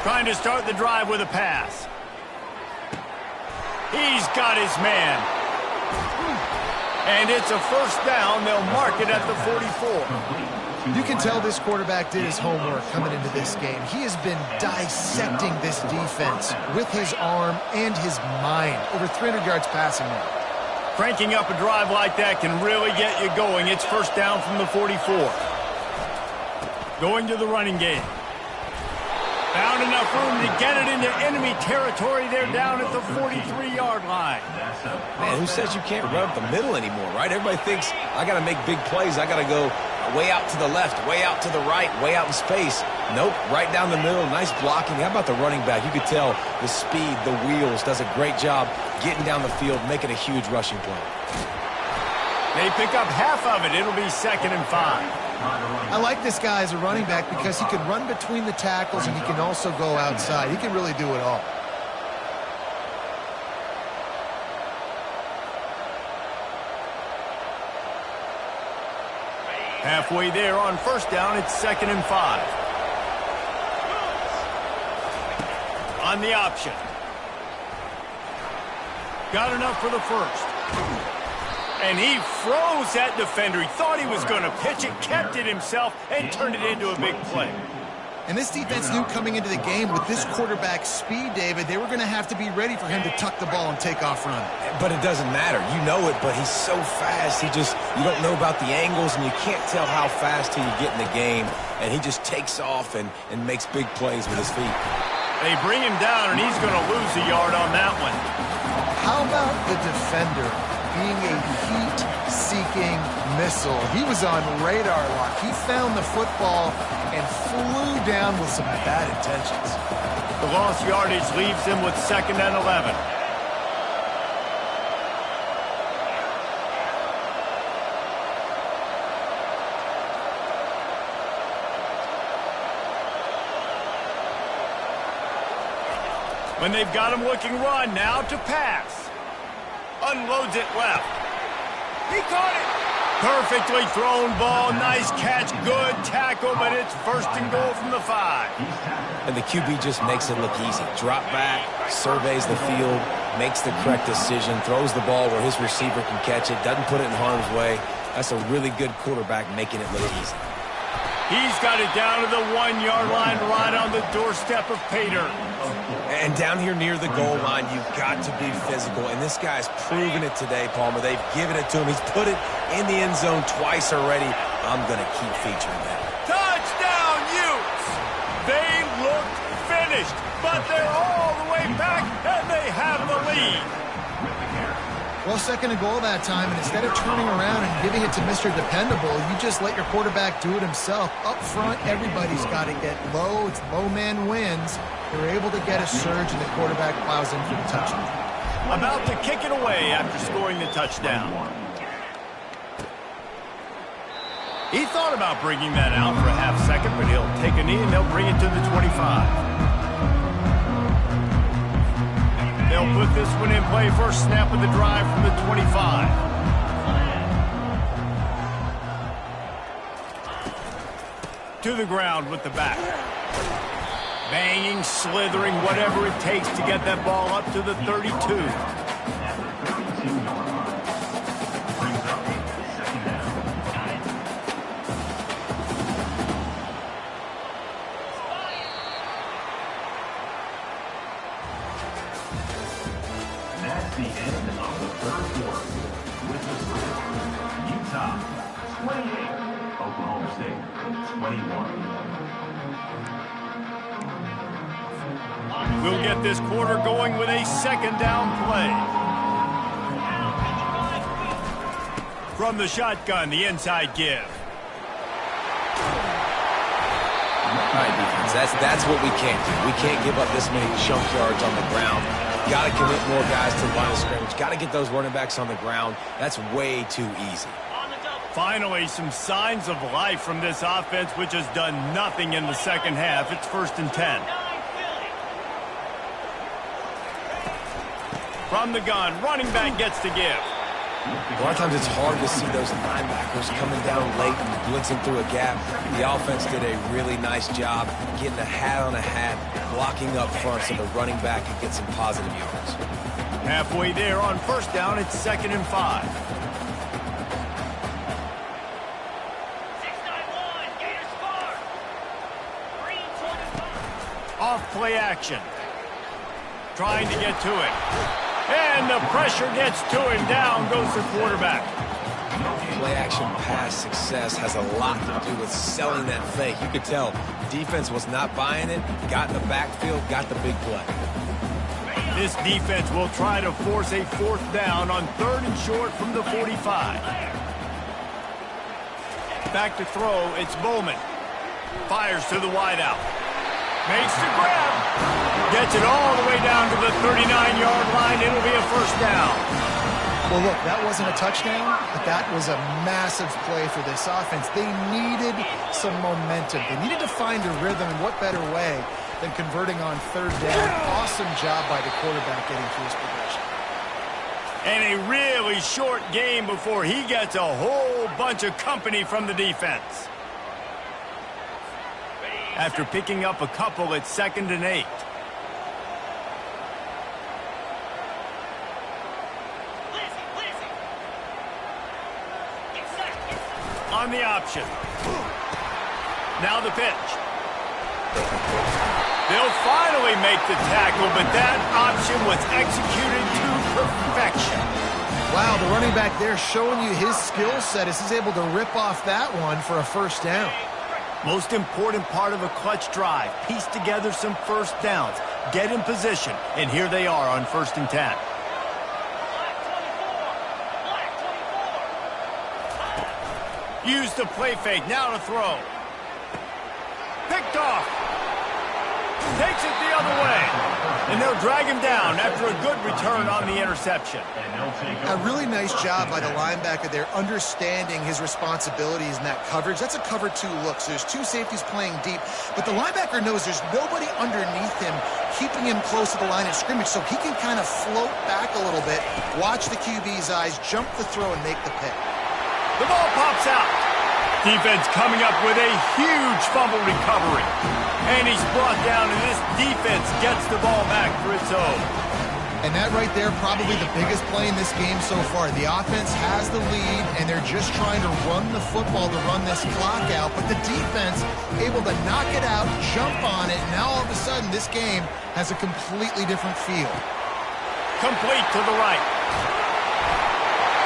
Speaker 1: Trying to start the drive with a pass. He's got his man. And it's a 1st down. They'll mark it at the 44.
Speaker 3: You can tell this quarterback did his homework coming into this game. He has been dissecting this defense with his arm and his mind. Over 300 yards passing now.
Speaker 1: Cranking up a drive like that can really get you going. It's 1st down from the 44. Going to the running game. Found enough room to get it into enemy territory. They're down at the 43-yard line.
Speaker 2: Man, who says you can't run up the middle anymore, right? Everybody thinks I got to make big plays. I got to go way out to the left, way out to the right, way out in space. Nope, right down the middle. Nice blocking. How about the running back? You could tell the speed, the wheels, does a great job getting down the field, making a huge rushing play.
Speaker 1: They pick up half of it. It'll be 2nd and 5.
Speaker 3: I like this guy as a running back because he can run between the tackles and he can also go outside. He can really do it all.
Speaker 1: Halfway there on 1st down, it's 2nd and 5. On the option. Got enough for the 1st. And he froze that defender. He thought he was going to pitch it, kept it himself, and turned it into a big play.
Speaker 3: And this defense knew coming into the game with this quarterback's speed, David, they were going to have to be ready for him to tuck the ball and take off running.
Speaker 2: But it doesn't matter. You know it, but he's so fast. You don't know about the angles, and you can't tell how fast till you get in the game. And he just takes off and makes big plays with his feet.
Speaker 1: They bring him down, and he's going to lose a yard on that one.
Speaker 3: How about the defender being a heat-seeking missile? He was on radar lock. He found the football and flew down with some bad intentions.
Speaker 1: The lost yardage leaves him with 2nd and 11. When they've got him looking run, now to pass. Unloads it left. He caught it. Perfectly thrown ball. Nice catch. Good tackle, but it's 1st and goal from the 5.
Speaker 2: And the QB just makes it look easy. Drop back, surveys the field, makes the correct decision, throws the ball where his receiver can catch it, doesn't put it in harm's way. That's a really good quarterback making it look easy.
Speaker 1: He's got it down to the 1-yard line, right on the doorstep of Pater.
Speaker 2: And down here near the goal line, you've got to be physical. And this guy's proven it today, Palmer. They've given it to him. He's put it in the end zone twice already. I'm going to keep featuring that.
Speaker 1: Touchdown, Utes! They looked finished, but they're all the way back, and they have the lead.
Speaker 3: Well, second and goal that time, and instead of turning around and giving it to Mr. Dependable, you just let your quarterback do it himself. Up front, everybody's got to get low. It's low man wins. They're able to get a surge, and the quarterback plows in for the touchdown.
Speaker 1: About to kick it away after scoring the touchdown. He thought about bringing that out for a half second, but he'll take a knee and they'll bring it to the 25. They'll put this one in play first snap of the drive from the 25. To the ground with the back. Banging, slithering, whatever it takes to get that ball up to the 32.
Speaker 4: That's the end of the third quarter. With the score, Utah 28, Oklahoma State 21.
Speaker 1: We'll get this quarter going with a second down play. From the shotgun, the inside give.
Speaker 2: All right, defense, that's what we can't do. We can't give up this many chunk yards on the ground. Got to commit more guys to the line of scrimmage. Got to get those running backs on the ground. That's way too easy.
Speaker 1: Finally, some signs of life from this offense, which has done nothing in the second half. It's 1st and 10. From the gun, running back gets to give.
Speaker 2: A lot of times it's hard to see those linebackers coming down late and blitzing through a gap. The offense did a really nice job getting a hat on a hat, blocking up front so the running back could get some positive yards.
Speaker 1: Halfway there on first down, it's 2nd and 5.
Speaker 6: 691, Gators score. Green 25.
Speaker 1: Off play action. Trying to get to it. And the pressure gets to him. Down goes the quarterback.
Speaker 2: Play action pass success has a lot to do with selling that fake. You could tell defense was not buying it, got in the backfield, got the big play.
Speaker 1: This defense will try to force a 4th down on 3rd and short from the 45. Back to throw, it's Bowman. Fires to the wideout. Makes the grab. Gets it all the way down to the 39-yard line. It'll be a 1st down.
Speaker 3: Well, look, that wasn't a touchdown, but that was a massive play for this offense. They needed some momentum. They needed to find a rhythm, and what better way than converting on 3rd down. Awesome job by the quarterback getting through his progression.
Speaker 1: And a really short game before he gets a whole bunch of company from the defense. After picking up a couple, it's 2nd and 8. On the option. Now the pitch. They'll finally make the tackle, but that option was executed to perfection.
Speaker 3: Wow, the running back there showing you his skill set as he's able to rip off that one for a 1st down.
Speaker 1: Most important part of a clutch drive. Piece together some 1st downs. Get in position, and here they are on 1st and 10. Use the play fake, now to throw. Picked off. Takes it the other way. And they'll drag him down after a good return on the interception.
Speaker 3: A really nice job by the linebacker there, understanding his responsibilities in that coverage. That's a cover 2 look, so there's 2 safeties playing deep, but the linebacker knows there's nobody underneath him keeping him close to the line of scrimmage, so he can kind of float back a little bit, watch the QB's eyes, jump the throw, and make the pick.
Speaker 1: The ball pops out. Defense coming up with a huge fumble recovery. And he's brought down, and this defense gets the ball back for its own.
Speaker 3: And that right there, probably the biggest play in this game so far. The offense has the lead, and they're just trying to run the football to run this clock out. But the defense able to knock it out, jump on it. Now all of a sudden, this game has a completely different feel.
Speaker 1: Complete to the right.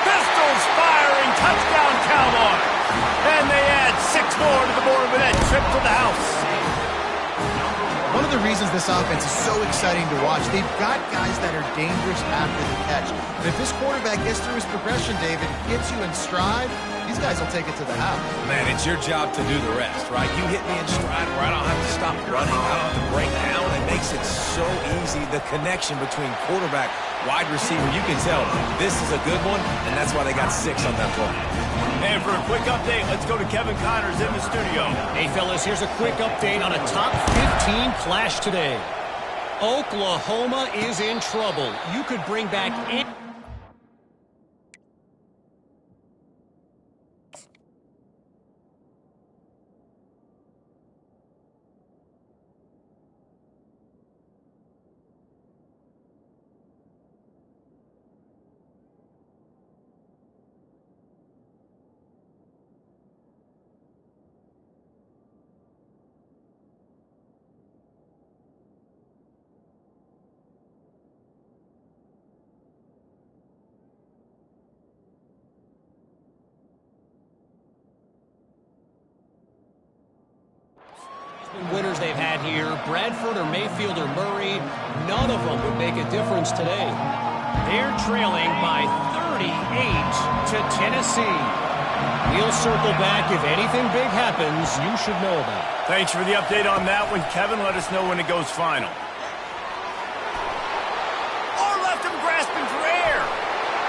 Speaker 1: Pistols firing, touchdown Cowboys. And they add 6 more to the board with that trip to the house.
Speaker 3: One one of the reasons this offense is so exciting to watch. They've got guys that are dangerous after the catch. And if this quarterback gets through his progression, David, gets you in stride, these guys will take it to the house.
Speaker 2: Man, it's your job to do the rest, right? You hit me in stride where I don't have to stop running. I don't have to break down. It makes it so easy. The connection between quarterback, wide receiver, you can tell this is a good one, and that's why they got 6 on that play.
Speaker 1: And for a quick update, let's go to Kevin Connors in the studio.
Speaker 5: Hey, fellas, here's a quick update on a top 15 clash today. Oklahoma is in trouble. You could bring back... winners they've had here, Bradford or Mayfield or Murray, none of them would make a difference today. They're trailing by 38 to Tennessee. We'll circle back if anything big happens you should know about.
Speaker 1: Thanks for the update on that one, Kevin. Let us know when it goes final. Or left him grasping for air.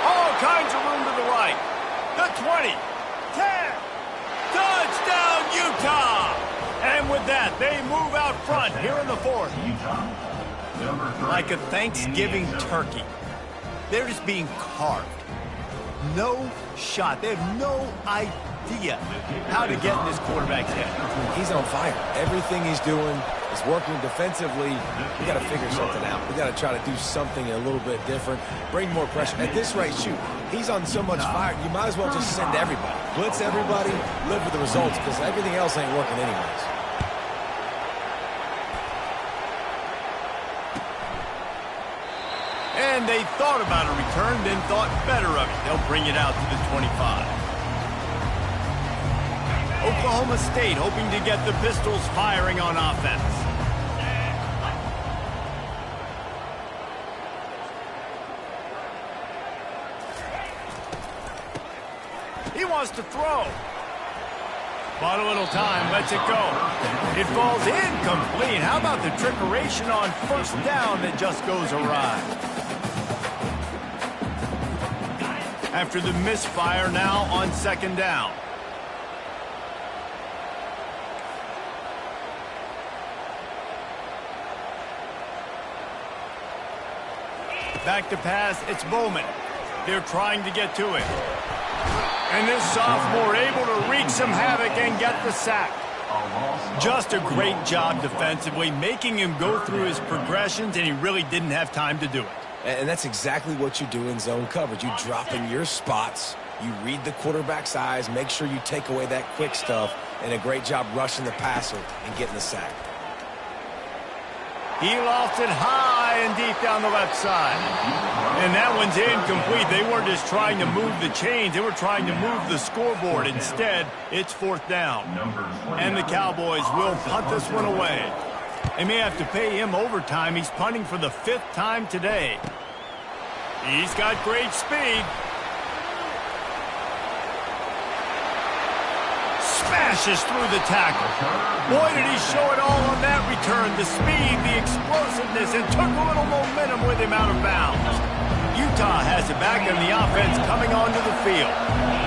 Speaker 1: All kinds of room to the right. The 20, 10, touchdown Utah! And with that, they move out front here in the 4th. Like a Thanksgiving turkey. They're just being carved. No shot. They have no idea how to get in this quarterback's head.
Speaker 2: He's on fire. Everything he's doing is working defensively. We got to figure something out. We got to try to do something a little bit different. Bring more pressure. At this rate, shoot, he's on so much fire, you might as well just send everybody. Blitz everybody, live with the results, because everything else ain't working anyways.
Speaker 1: And they thought about a return, then thought better of it. They'll bring it out to the 25. Oklahoma State hoping to get the Pistols firing on offense. He wants to throw. Bought a little time, lets it go. It falls incomplete. How about the trickeration on first down that just goes awry? After the misfire, now on 2nd down. Back to pass, it's Bowman. They're trying to get to it. And this sophomore able to wreak some havoc and get the sack. Just a great job defensively, making him go through his progressions, and he really didn't have time to do it.
Speaker 2: And that's exactly what you do in zone coverage. You drop in your spots, you read the quarterback's eyes, make sure you take away that quick stuff, and a great job rushing the passer and getting the sack.
Speaker 1: He lost it high and deep down the left side. And that one's incomplete. They weren't just trying to move the chains. They were trying to move the scoreboard. Instead, it's 4th down. And the Cowboys will punt this one away. They may have to pay him overtime. He's punting for the 5th time today. He's got great speed. Smashes through the tackle. Boy, did he show it all on that return. The speed, the explosiveness, and took a little momentum with him out of bounds. Utah has it back in the offense coming onto the field.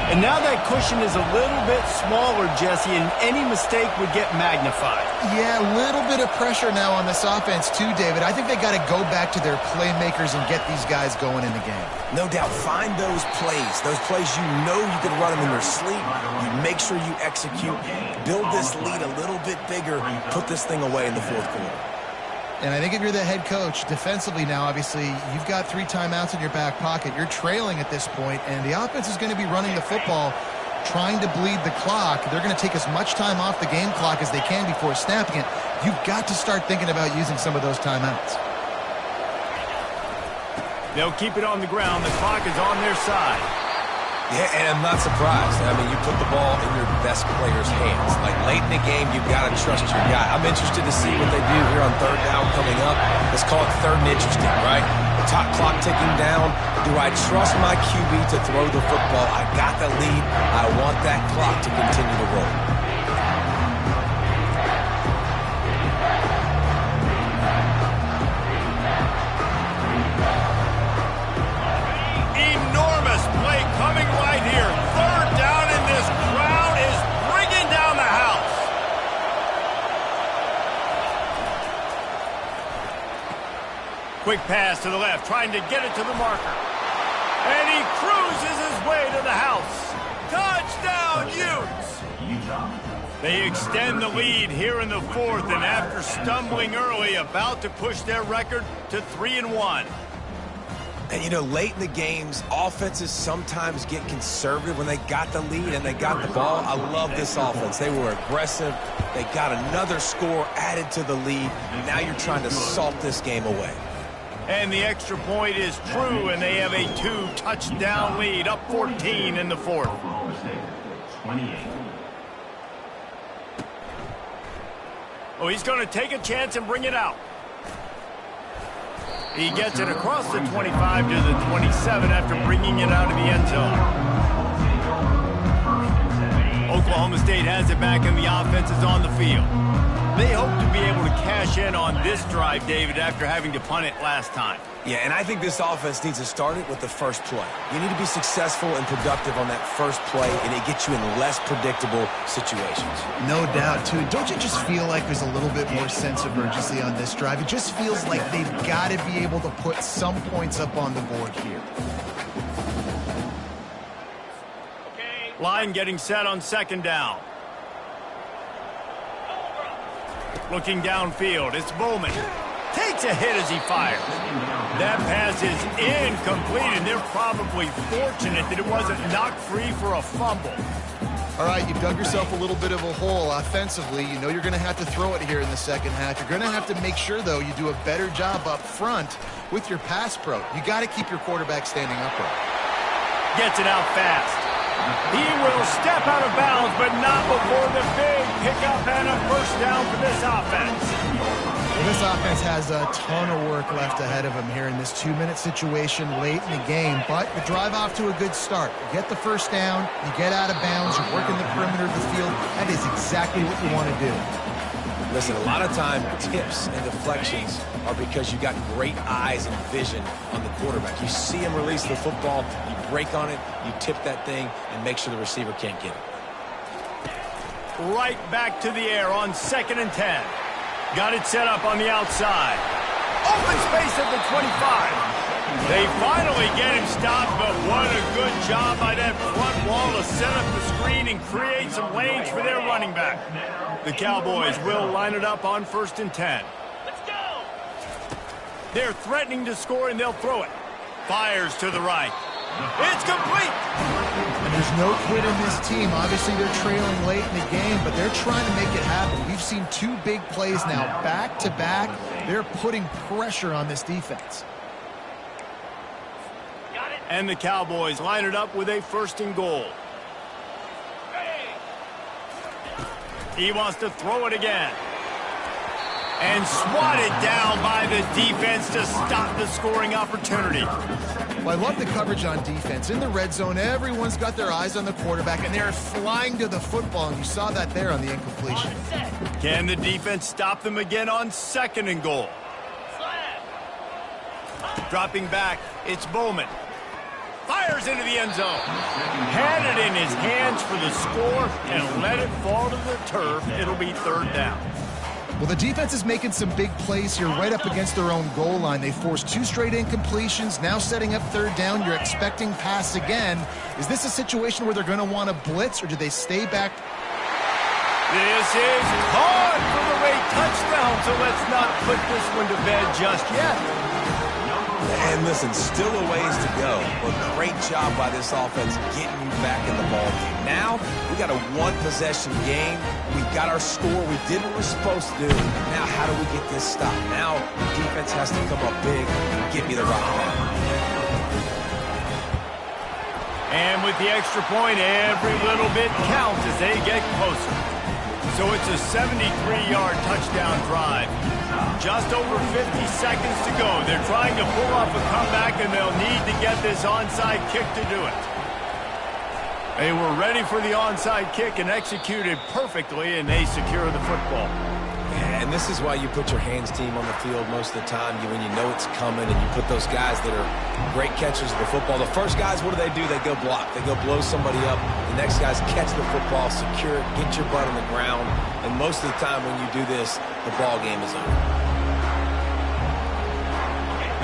Speaker 1: And now that cushion is a little bit smaller, Jesse, and any mistake would get magnified.
Speaker 3: Yeah, a little bit of pressure now on this offense too, David. I think they got to go back to their playmakers and get these guys going in the game.
Speaker 2: No doubt, find those plays you know you can run them in your sleep. You make sure you execute, build this lead a little bit bigger, put this thing away in the 4th quarter.
Speaker 3: And I think if you're the head coach, defensively now, obviously, you've got 3 timeouts in your back pocket. You're trailing at this point, and the offense is going to be running the football, trying to bleed the clock. They're going to take as much time off the game clock as they can before snapping it. You've got to start thinking about using some of those timeouts.
Speaker 1: They'll keep it on the ground. The clock is on their side.
Speaker 2: Yeah, and I'm not surprised. I mean, you put the ball in your best player's hands. Like, late in the game, you've got to trust your guy. I'm interested to see what they do here on third down coming up. Let's call it third and interesting, right? Top clock ticking down. Do I trust my QB to throw the football? I got the lead. I want that clock to continue to roll.
Speaker 1: Enormous play coming right here. Third down, and this crowd is bringing down the house. Quick pass to the left, trying to get it to the marker. And he cruises his way to the house. Touchdown, Utes! They extend the lead here in the fourth, and after stumbling early, about to push their record to 3-1.
Speaker 2: And, you know, late in the games, offenses sometimes get conservative when they got the lead and they got the ball. I love this offense. They were aggressive. They got another score added to the lead. Now you're trying to salt this game away.
Speaker 1: And the extra point is true, and they have a 2-touchdown lead, up 14 in the fourth.
Speaker 4: Oklahoma State, 28.
Speaker 1: Oh, he's going to take a chance and bring it out. He gets it across the 25 to the 27 after bringing it out of the end zone. Oklahoma State has it back, and the offense is on the field. They hope to be able to cash in on this drive, David, after having to punt it last time.
Speaker 2: Yeah, and I think this offense needs to start it with the first play. You need to be successful and productive on that first play, and it gets you in less predictable situations.
Speaker 3: No doubt, too. Don't you just feel like there's a little bit more sense of urgency on this drive? It just feels like they've got to be able to put some points up on the board here.
Speaker 1: Line getting set on second down. Looking downfield, it's Bowman. Takes a hit as he fires. That pass is incomplete, and they're probably fortunate that it wasn't knocked free for a fumble.
Speaker 3: All right, you've dug yourself a little bit of a hole offensively. You know you're going to have to throw it here in the second half. You're going to have to make sure, though, you do a better job up front with your pass pro. You got to keep your quarterback standing upright.
Speaker 1: Gets it out fast. He will step out of bounds, but not before the big pickup and a first down for this offense.
Speaker 3: This offense has a ton of work left ahead of them here in this 2-minute situation late in the game, but the drive off to a good start. You get the first down, you get out of bounds, you're working the perimeter of the field. That is exactly what you want to do.
Speaker 2: Listen, a lot of time, tips and deflections are because you got great eyes and vision on the quarterback. You see him release the football, you break on it, you tip that thing, and make sure the receiver can't get it.
Speaker 1: Right back to the air on 2nd and 10. Got it set up on the outside. Open space at the 25. They finally get him stopped, but what a good job by that front wall to set up the screen and create some lanes for their running back. The Cowboys will line it up on 1st and 10.
Speaker 6: Let's go!
Speaker 1: They're threatening to score, and they'll throw it. Fires to the right. It's complete!
Speaker 3: And there's no quit in this team. Obviously, they're trailing late in the game, but they're trying to make it happen. We've seen 2 big plays now, back-to-back. They're putting pressure on this defense.
Speaker 6: Got it!
Speaker 1: And the Cowboys line it up with a 1st and goal. He wants to throw it again. And swatted down by the defense to stop the scoring opportunity.
Speaker 3: Well, I love the coverage on defense. In the red zone, everyone's got their eyes on the quarterback, and they're flying to the football, and you saw that there on the incompletion.
Speaker 1: Can the defense stop them again on 2nd and goal? Dropping back, it's Bowman. Fires into the end zone. Had it in his hands for the score and let it fall to the turf. It'll be 3rd down.
Speaker 3: Well, the defense is making some big plays here right up against their own goal line. They forced 2 straight incompletions, now setting up 3rd down. You're expecting pass again. Is this a situation where they're going to want to blitz, or do they stay back?
Speaker 1: This is caught for the late touchdown, so let's not put this one to bed just yet.
Speaker 2: And listen, still a ways to go, but great job by this offense getting you back in the ball game. Now, we got a 1-possession game. We got our score. We did what we're supposed to do. Now, how do we get this stopped? Now, the defense has to come up big and get me the rock back.
Speaker 1: And with the extra point, every little bit counts as they get closer. So it's a 73-yard touchdown drive. Just over 50 seconds to go. They're trying to pull off a comeback, and they'll need to get this onside kick to do it. They were ready for the onside kick and executed perfectly, and they secure the football.
Speaker 2: Yeah, and this is why you put your hands team on the field most of the time when you know it's coming, and you put those guys that are great catchers of the football. The first guys, what do? They go block. They go blow somebody up. The next guys catch the football, secure it, get your butt on the ground. And most of the time when you do this, the ball game is over.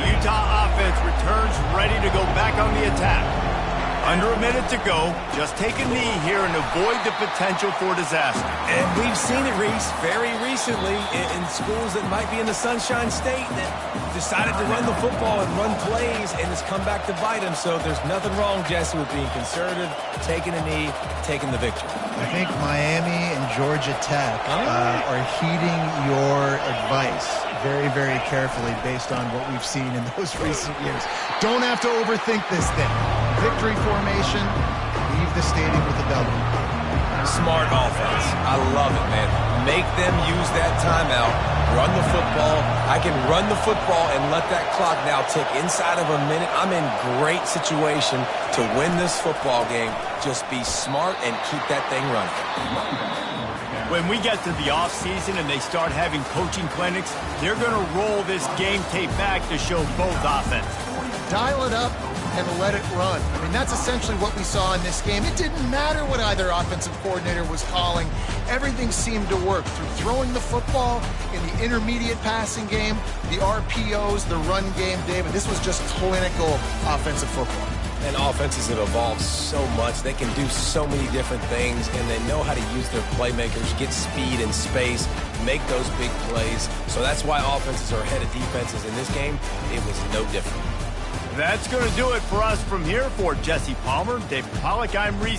Speaker 1: The Utah offense returns ready to go back on the attack. Under a minute to go. Just take a knee here and avoid the potential for disaster.
Speaker 2: And we've seen it, Reese, very recently in schools that might be in the Sunshine State that decided to run the football and run plays, and it's come back to bite them. So there's nothing wrong, Jesse, with being conservative, taking a knee, taking the victory.
Speaker 7: I think Miami and Georgia Tech are heeding your advice very, very carefully based on what we've seen in those recent years. Don't have to overthink this thing. Victory formation, leave the stadium with a W.
Speaker 2: Smart offense. I love it, man. Make them use that timeout. Run the football. I can run the football and let that clock now tick inside of a minute. I'm in great situation to win this football game. Just be smart and keep that thing running.
Speaker 1: When we get to the offseason and they start having coaching clinics, they're going to roll this game tape back to show both offenses.
Speaker 3: Dial it up and let it run. I mean, that's essentially what we saw in this game. It didn't matter what either offensive coordinator was calling. Everything seemed to work through throwing the football in the intermediate passing game, the RPOs, the run game, David. This was just clinical offensive football.
Speaker 2: And offenses have evolved so much. They can do so many different things, and they know how to use their playmakers, get speed and space, make those big plays. So that's why offenses are ahead of defenses in this game. It was no different.
Speaker 1: That's going to do it for us from here. For Jesse Palmer, David Pollack, I'm Reese.